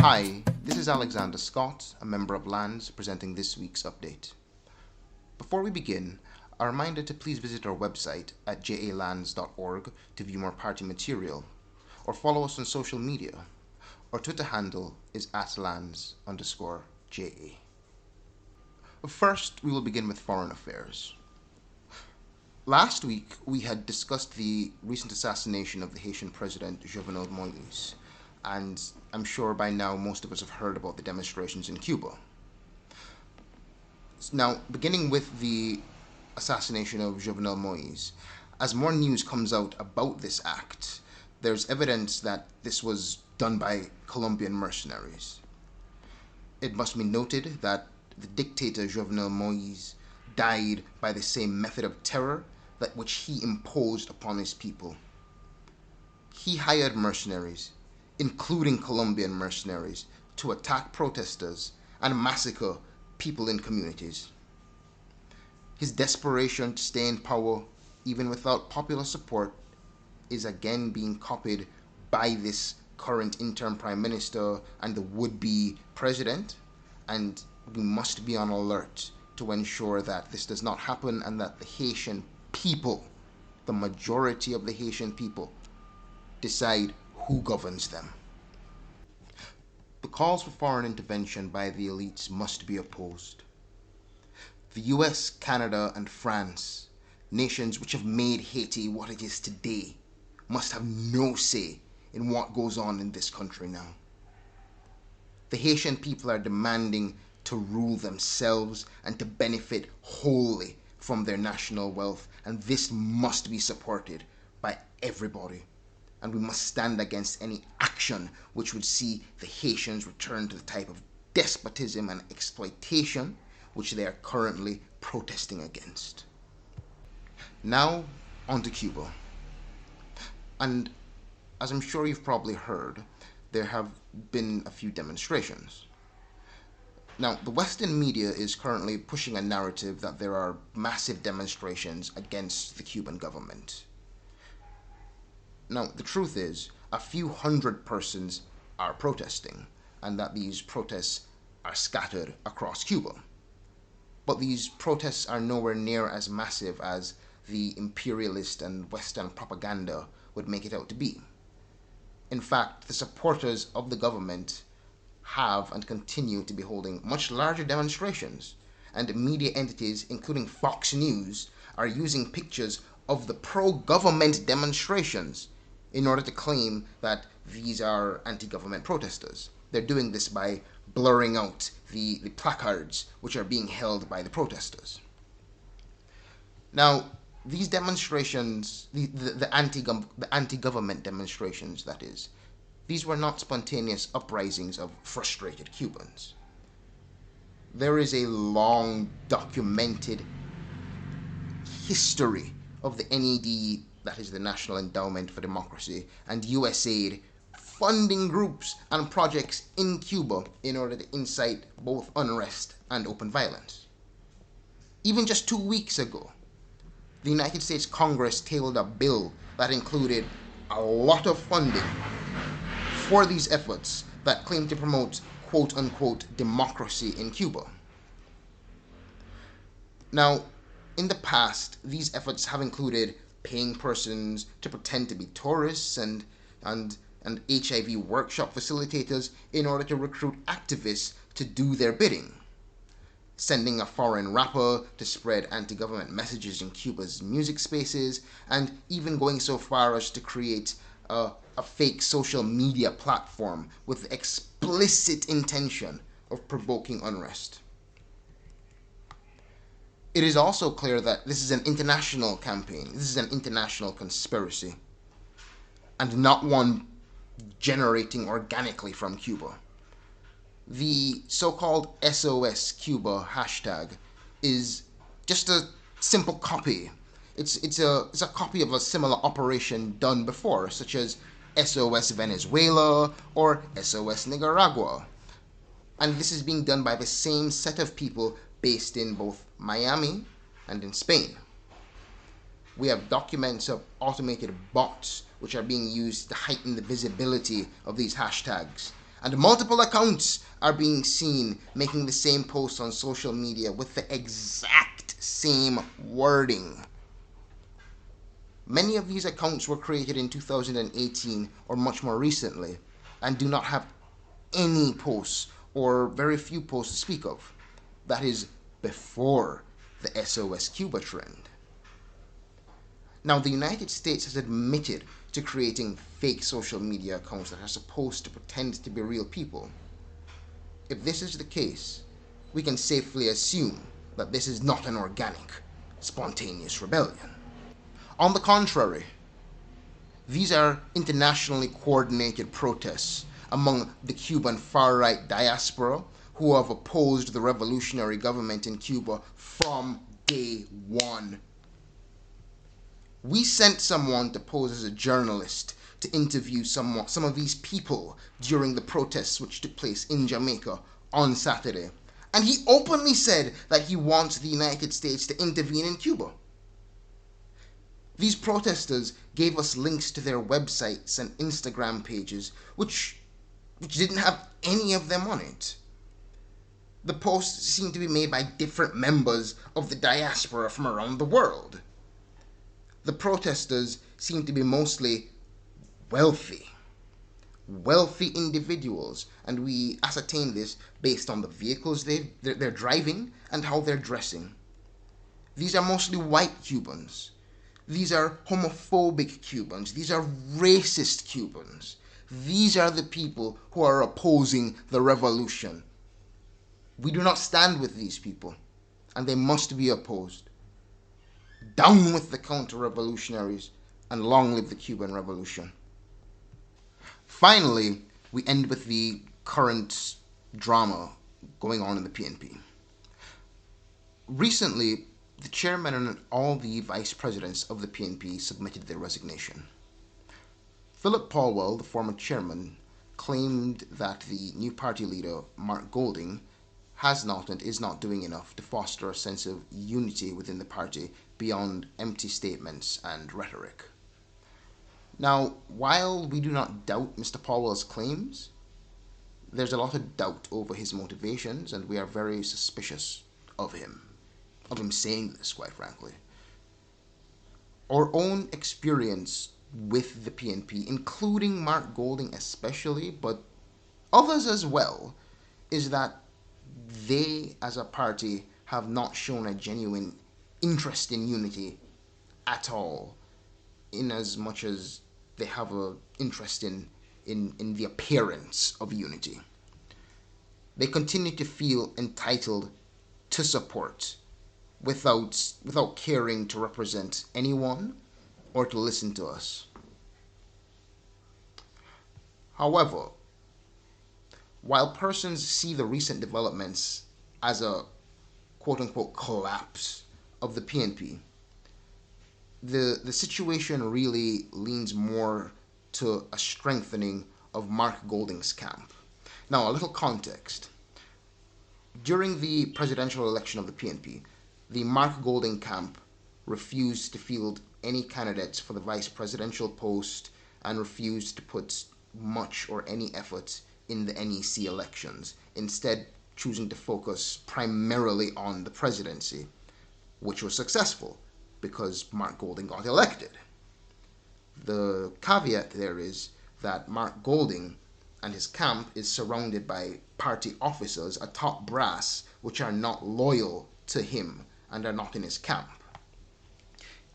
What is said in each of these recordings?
Hi, this is Alexander Scott, a member of LANS, presenting this week's update. Before we begin, a reminder to please visit our website at jalans.org to view more party material, or follow us on social media. Our Twitter handle is @lans_JA. First, we will begin with foreign affairs. Last week, we had discussed the recent assassination of the Haitian president, Jovenel Moise, and I'm sure by now most of us have heard about the demonstrations in Cuba. Now, beginning with the assassination of Jovenel Moise, as more news comes out about this act, there's evidence that this was done by Colombian mercenaries. It must be noted that the dictator Jovenel Moise died by the same method of terror that which he imposed upon his people. He hired mercenaries, including Colombian mercenaries, to attack protesters and massacre people in communities. His desperation to stay in power, even without popular support, is again being copied by this current interim prime minister and the would-be president, and we must be on alert to ensure that this does not happen and that the Haitian people, the majority of the Haitian people, decide who governs them. The calls for foreign intervention by the elites must be opposed. The US, Canada, and France, nations which have made Haiti what it is today, must have no say in what goes on in this country now. The Haitian people are demanding to rule themselves and to benefit wholly from their national wealth, and this must be supported by everybody. And we must stand against any action which would see the Haitians return to the type of despotism and exploitation which they are currently protesting against. Now, on to Cuba. And as I'm sure you've probably heard, there have been a few demonstrations. Now, the Western media is currently pushing a narrative that there are massive demonstrations against the Cuban government. Now, the truth is, a few hundred persons are protesting, and that these protests are scattered across Cuba. But these protests are nowhere near as massive as the imperialist and Western propaganda would make it out to be. In fact, the supporters of the government have and continue to be holding much larger demonstrations, and media entities, including Fox News, are using pictures of the pro-government demonstrations in order to claim that these are anti-government protesters. They're doing this by blurring out the placards which are being held by the protesters. Now, these demonstrations, the anti-government demonstrations, that is, these were not spontaneous uprisings of frustrated Cubans. There is a long documented history of the NED, that is the National Endowment for Democracy, and USAID funding groups and projects in Cuba in order to incite both unrest and open violence. Even just 2 weeks ago, the United States Congress tabled a bill that included a lot of funding for these efforts that claim to promote quote-unquote democracy in Cuba. Now, in the past, these efforts have included paying persons to pretend to be tourists and HIV workshop facilitators in order to recruit activists to do their bidding, sending a foreign rapper to spread anti-government messages in Cuba's music spaces, and even going so far as to create a fake social media platform with the explicit intention of provoking unrest. It is also clear that this is an international campaign, this is an international conspiracy, and not one generating organically from Cuba. The so-called SOS Cuba hashtag is just a simple copy. It's a copy of a similar operation done before, such as SOS Venezuela or SOS Nicaragua. And this is being done by the same set of people based in both Miami and in Spain. We have documents of automated bots which are being used to heighten the visibility of these hashtags, And multiple accounts are being seen making the same post on social media with the exact same wording. Many of these accounts were created in 2018 or much more recently and do not have any posts or very few posts to speak of. That is before the SOS Cuba trend. Now, the United States has admitted to creating fake social media accounts that are supposed to pretend to be real people. If this is the case, we can safely assume that this is not an organic, spontaneous rebellion. On the contrary, these are internationally coordinated protests among the Cuban far-right diaspora who have opposed the revolutionary government in Cuba from day one. We sent someone to pose as a journalist to interview some of these people during the protests which took place in Jamaica on Saturday. And he openly said that he wants the United States to intervene in Cuba. These protesters gave us links to their websites and Instagram pages, which didn't have any of them on it. The posts seemed to be made by different members of the diaspora from around the world. The protesters seemed to be mostly wealthy individuals, and we ascertained this based on the vehicles they're driving and how they're dressing. These are mostly white Cubans. These are homophobic Cubans. These are racist Cubans. These are the people who are opposing the revolution. We do not stand with these people, and they must be opposed. Down with the counter-revolutionaries, and long live the Cuban Revolution. Finally, we end with the current drama going on in the PNP. Recently, the chairman and all the vice presidents of the PNP submitted their resignation. Philip Paulwell, the former chairman, claimed that the new party leader, Mark Golding, has not and is not doing enough to foster a sense of unity within the party beyond empty statements and rhetoric. Now, while we do not doubt Mr. Paulwell's claims, there's a lot of doubt over his motivations, and we are very suspicious of him saying this, quite frankly. Our own experience with the PNP, including Mark Golding especially, but others as well, is that they, as a party, have not shown a genuine interest in unity at all, in as much as they have an interest in the appearance of unity. They continue to feel entitled to support without caring to represent anyone or to listen to us. However, while persons see the recent developments as a quote-unquote collapse of the PNP, the situation really leans more to a strengthening of Mark Golding's camp. Now, a little context. During the presidential election of the PNP, the Mark Golding camp refused to field any candidates for the vice presidential post and refused to put much or any effort in the NEC elections, instead choosing to focus primarily on the presidency, which was successful because Mark Golding got elected. The caveat there is that Mark Golding and his camp is surrounded by party officers, a top brass, which are not loyal to him and are not in his camp.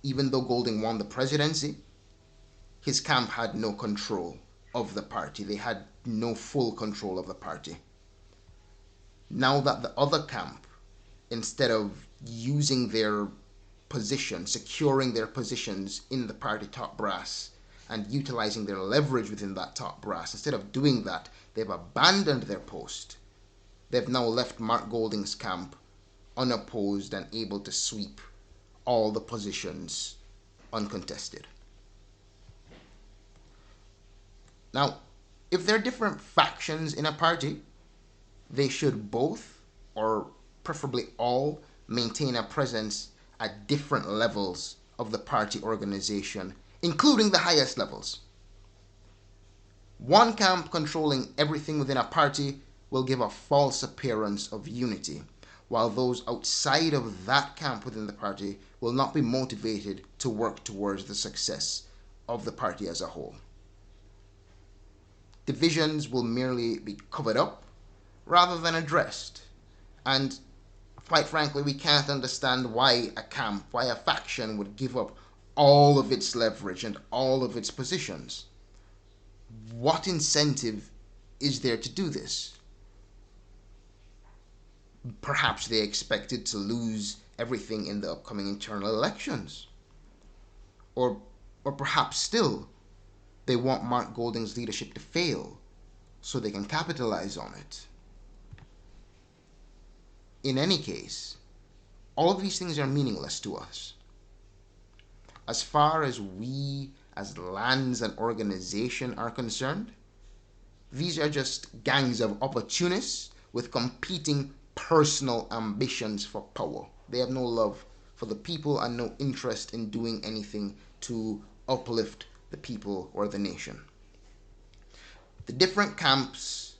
Even though Golding won the presidency, his camp had no control of the party. They had no full control of the party. Now that the other camp, instead of using their position, securing their positions in the party top brass and utilizing their leverage within that top brass, instead of doing that, they've abandoned their post. They've now left Mark Golding's camp unopposed and able to sweep all the positions uncontested. Now, if there are different factions in a party, they should both, or preferably all, maintain a presence at different levels of the party organization, including the highest levels. One camp controlling everything within a party will give a false appearance of unity, while those outside of that camp within the party will not be motivated to work towards the success of the party as a whole. Divisions will merely be covered up rather than addressed. And quite frankly, we can't understand why a camp, why a faction would give up all of its leverage and all of its positions. What incentive is there to do this? Perhaps they expected to lose everything in the upcoming internal elections. Or, or perhaps still, they want Mark Golding's leadership to fail so they can capitalize on it. In any case, all of these things are meaningless to us. As far as we as lands and organization are concerned, these are just gangs of opportunists with competing personal ambitions for power. They have no love for the people and no interest in doing anything to uplift the people or the nation. The different camps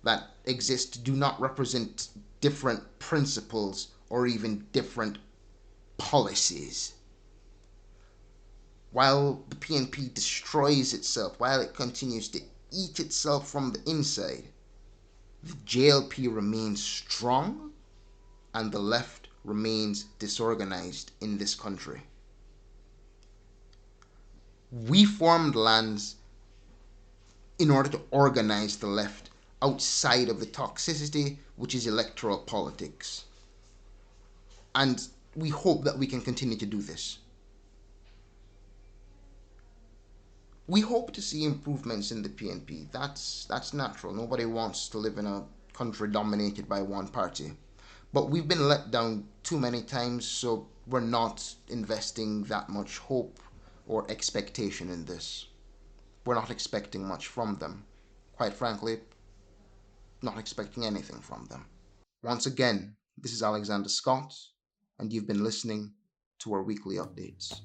that exist do not represent different principles or even different policies. While the PNP destroys itself, while it continues to eat itself from the inside, the JLP remains strong and the left remains disorganized in this country. We formed lands in order to organize the left outside of the toxicity which is electoral politics. And we hope that we can continue to do this. We hope to see improvements in the PNP. That's natural. Nobody wants to live in a country dominated by one party. But we've been let down too many times, so we're not investing that much hope or expectation in this. We're not expecting much from them. Quite frankly, not expecting anything from them. Once again, this is Alexander Scott, and you've been listening to our weekly updates.